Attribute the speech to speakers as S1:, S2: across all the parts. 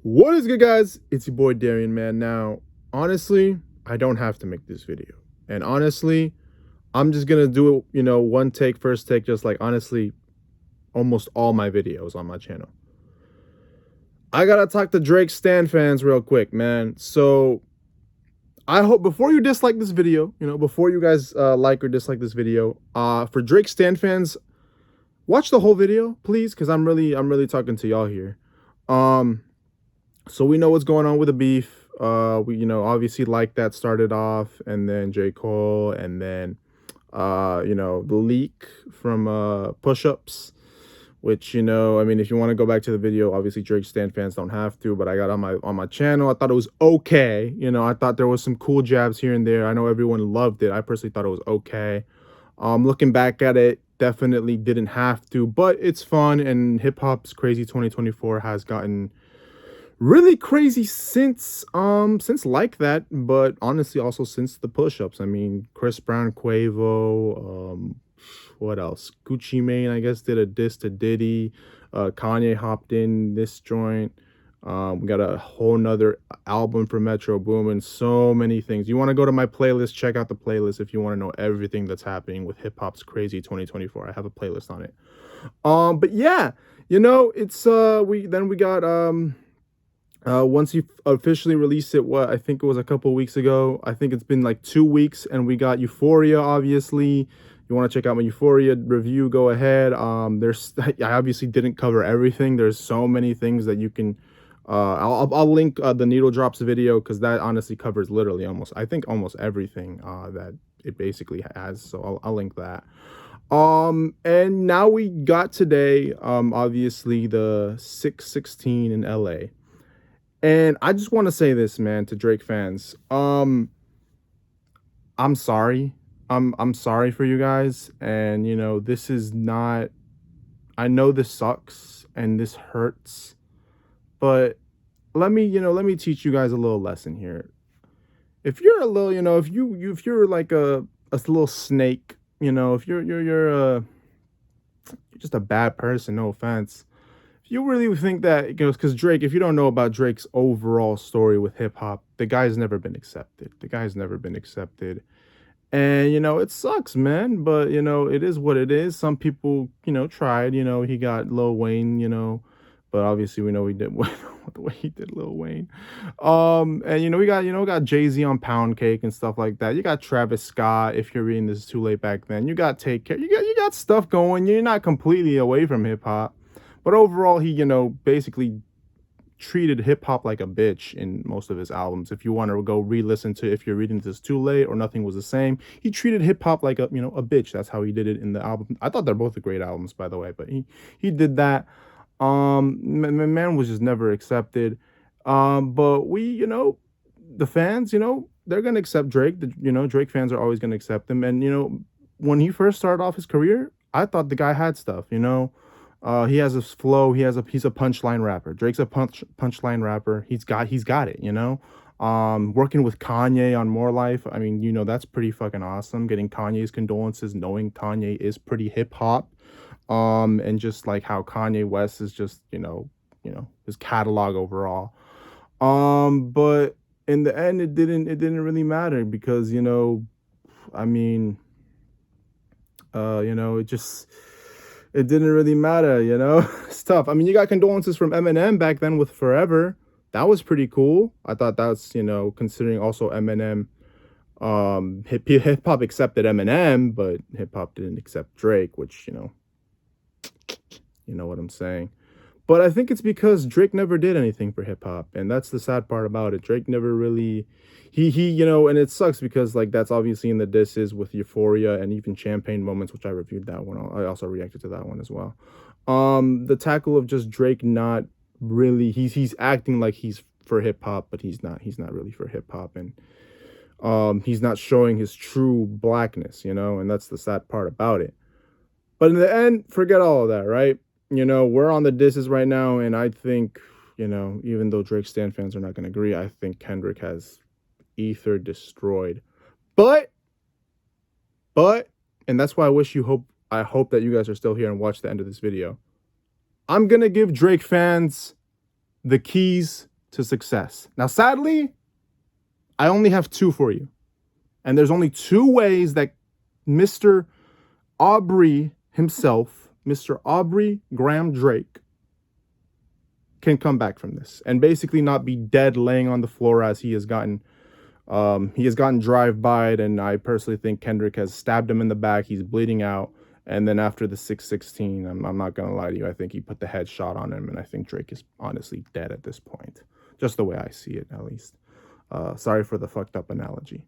S1: What is good, guys? It's your boy Darian, man. Now, honestly, I don't have to make this video. And honestly, I'm just gonna do it, one take, first take, just like honestly, almost all my videos on my channel. I gotta talk to Drake Stan fans real quick, man. So I hope before you dislike this video, before you guys like or dislike this video, for Drake Stan fans, watch the whole video, please, because I'm really talking to y'all here. So we know what's going on with the beef. We, obviously like that started off, and then J. Cole, and then, the leak from push-ups, which, I mean, if you want to go back to the video, obviously Drake Stan fans don't have to, but I got on my channel. I thought it was okay. I thought there was some cool jabs here and there. I know everyone loved it. I personally thought it was okay. Looking back at it, definitely didn't have to, but it's fun, and hip hop's crazy 2024 has gotten really crazy since like that, but honestly also since the push-ups. I mean, Chris Brown, Quavo, what else, Gucci Mane, I guess, did a diss to Diddy. Kanye hopped in this joint. We got a whole nother album for Metro Boomin, so many things. You want to go to my playlist, check out the playlist if you want to know everything that's happening with hip-hop's crazy 2024. I have a playlist on it. But yeah, it's we got once you officially released it, what, I think it was a couple weeks ago. I think it's been like 2 weeks, and we got Euphoria, obviously. You want to check out my Euphoria review, go ahead. I obviously didn't cover everything. There's so many things that you can, I'll link the Needle Drops video, because that honestly covers literally almost everything that it basically has. So I'll link that. And now we got today, obviously the 616 in LA. And I just want to say this, man, to Drake fans. I'm sorry. I'm sorry for you guys. And this is not, I know this sucks and this hurts, but let me teach you guys a little lesson here. If you're a little, if you're like a little snake, if you're just a bad person, no offense. You really think that, because Drake, if you don't know about Drake's overall story with hip hop, the guy's never been accepted. And, it sucks, man. But, it is what it is. Some people, tried, he got Lil Wayne, but obviously we know he did the way he did Lil Wayne. And, we got Jay-Z on Pound Cake and stuff like that. You got Travis Scott, if you're reading this too late back then. You got Take Care. You got stuff going. You're not completely away from hip hop. But overall, he, basically treated hip-hop like a bitch in most of his albums. If you want to go re-listen to If You're Reading This Too Late or Nothing Was the Same, he treated hip-hop like a bitch. That's how he did it in the album. I thought they're both great albums, by the way, but he did that. Man was just never accepted. But we, the fans, they're going to accept Drake. Drake fans are always going to accept him. And, when he first started off his career, I thought the guy had stuff, he has a flow. He's a punchline rapper. Drake's a punchline rapper. He's got it, working with Kanye on More Life. I mean, that's pretty fucking awesome. Getting Kanye's condolences, knowing Kanye is pretty hip hop. And just like how Kanye West is just, his catalog overall. But in the end, it didn't really matter, because, I mean, it didn't really matter, It's tough. I mean, you got condolences from Eminem back then with Forever. That was pretty cool. I thought that's, considering also Eminem, hip hop accepted Eminem, but hip hop didn't accept Drake, which, you know what I'm saying. But I think it's because Drake never did anything for hip hop, and that's the sad part about it. Drake never really, and it sucks, because like that's obviously in the disses with Euphoria and even Champagne Moments, which I reviewed that one. I also reacted to that one as well. The tackle of just Drake not really, he's acting like he's for hip hop, but he's not really for hip hop, and he's not showing his true blackness, and that's the sad part about it. But in the end, forget all of that, right? We're on the disses right now, and I think, even though Drake Stan fans are not going to agree, I think Kendrick has ether destroyed. But, and that's why I hope that you guys are still here and watch the end of this video. I'm going to give Drake fans the keys to success. Now, sadly, I only have two for you. And there's only two ways that Mr. Aubrey himself, Mr. Aubrey Graham Drake, can come back from this and basically not be dead laying on the floor as he has gotten drive-byed, and I personally think Kendrick has stabbed him in the back. He's bleeding out. And then after the 616, I'm not going to lie to you, I think he put the headshot on him, and I think Drake is honestly dead at this point. Just the way I see it, at least. Sorry for the fucked up analogy.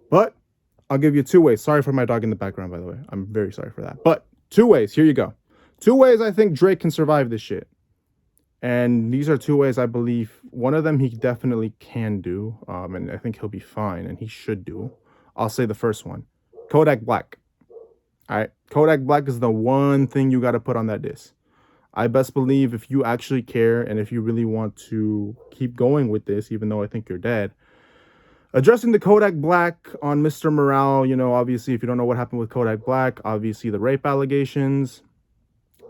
S1: But I'll give you two ways. Sorry for my dog in the background, by the way. I'm very sorry for that. But two ways. Here you go. Two ways I think Drake can survive this shit. And these are two ways I believe. One of them he definitely can do. And I think he'll be fine, and he should do. I'll say the first one. Kodak Black. All right. Kodak Black is the one thing you got to put on that disc. I best believe if you actually care and if you really want to keep going with this, even though I think you're dead, addressing the Kodak Black on Mr. Morale, you know, obviously, if you don't know what happened with Kodak Black, obviously the rape allegations,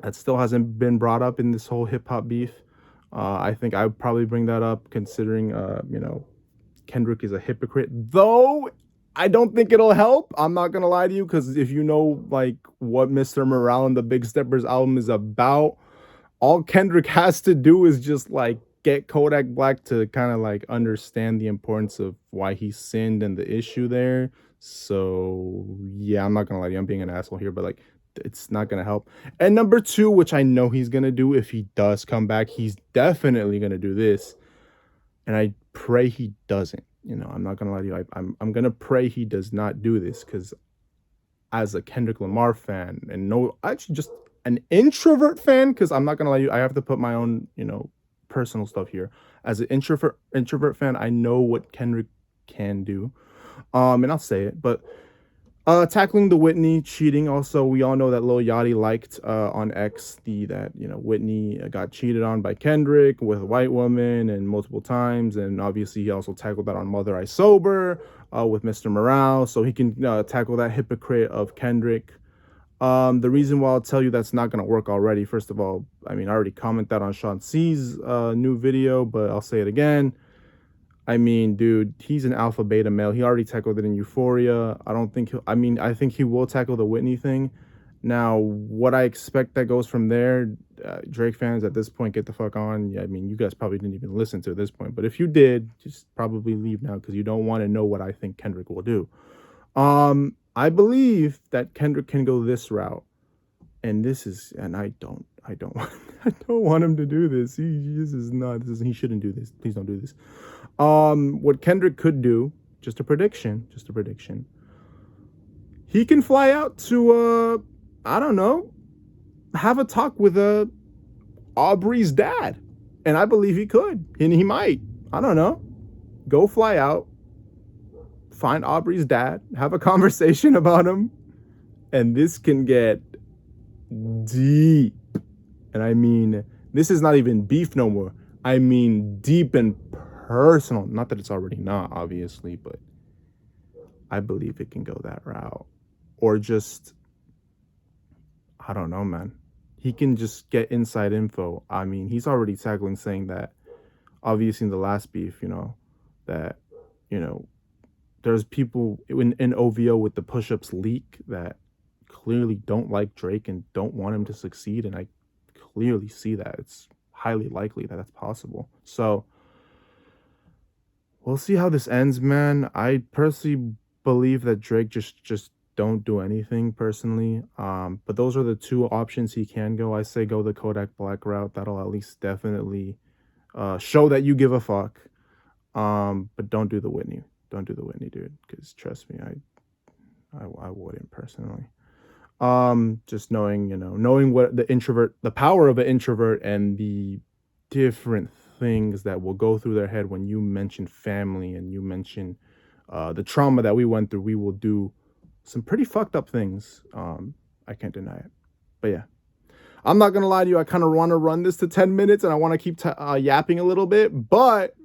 S1: that still hasn't been brought up in this whole hip-hop beef. I think I would probably bring that up considering, you know, Kendrick is a hypocrite. Though, I don't think it'll help. I'm not going to lie to you, because if you know, like, what Mr. Morale and the Big Steppers album is about, all Kendrick has to do is just, like, get Kodak Black to kind of, like, understand the importance of why he sinned and the issue there. So, yeah, I'm not going to lie to you. I'm being an asshole here, but, like, it's not going to help. And number two, which I know he's going to do if he does come back, he's definitely going to do this. And I pray he doesn't. You know, I'm not going to lie to you. I'm going to pray he does not do this, because as a Kendrick Lamar fan, and actually just an introvert fan, because I'm not going to lie to you, I have to put my own, you know, personal stuff here. As an introvert fan, I know what Kendrick can do. And I'll say it, but tackling the Whitney cheating. Also, we all know that Lil Yachty liked on X that, you know, Whitney got cheated on by Kendrick with a white woman and multiple times, and obviously he also tackled that on Mother I Sober with Mr. Morale, so he can tackle that hypocrite of Kendrick. The reason why I'll tell you that's not going to work already, first of all, I mean, I already commented that on Sean C's new video, but I'll say it again. I mean, dude, he's an alpha beta male. He already tackled it in Euphoria. I think he will tackle the Whitney thing. Now, what I expect that goes from there, Drake fans at this point, get the fuck on. Yeah, I mean, you guys probably didn't even listen to this point, but if you did, just probably leave now, because you don't want to know what I think Kendrick will do. I believe that Kendrick can go this route, and I don't want him to do this. He shouldn't do this. Please don't do this. What Kendrick could do, just a prediction. He can fly out to, I don't know, have a talk with Aubrey's dad. And I believe he could, and he might. I don't know. Go fly out, find Aubrey's dad, have a conversation about him, and this can get deep. And I mean, this is not even beef no more. I mean, deep and personal. Not that it's already not, obviously, but I believe it can go that route. Or just, I don't know, man. He can just get inside info. I mean, he's already tackling saying that, obviously in the last beef, you know, that, you know, there's people in OVO with the push-ups leak that clearly don't like Drake and don't want him to succeed. And I clearly see that. It's highly likely that that's possible. So we'll see how this ends, man. I personally believe that Drake just don't do anything personally. But those are the two options he can go. I say go the Kodak Black route. That'll at least definitely show that you give a fuck. But don't do the Whitney. Don't do the Whitney, dude. Because trust me, I wouldn't personally. Just knowing what the power of an introvert and the different things that will go through their head when you mention family and you mention the trauma that we went through. We will do some pretty fucked up things. I can't deny it. But yeah, I'm not gonna lie to you. I kind of want to run this to 10 minutes and I want to keep yapping a little bit, but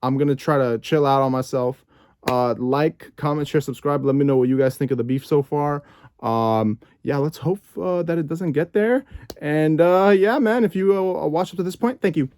S1: I'm gonna try to chill out on myself. Like, comment, share, subscribe. Let me know what you guys think of the beef so far. Yeah, let's hope that it doesn't get there. And yeah, man, if you watched up to this point, thank you.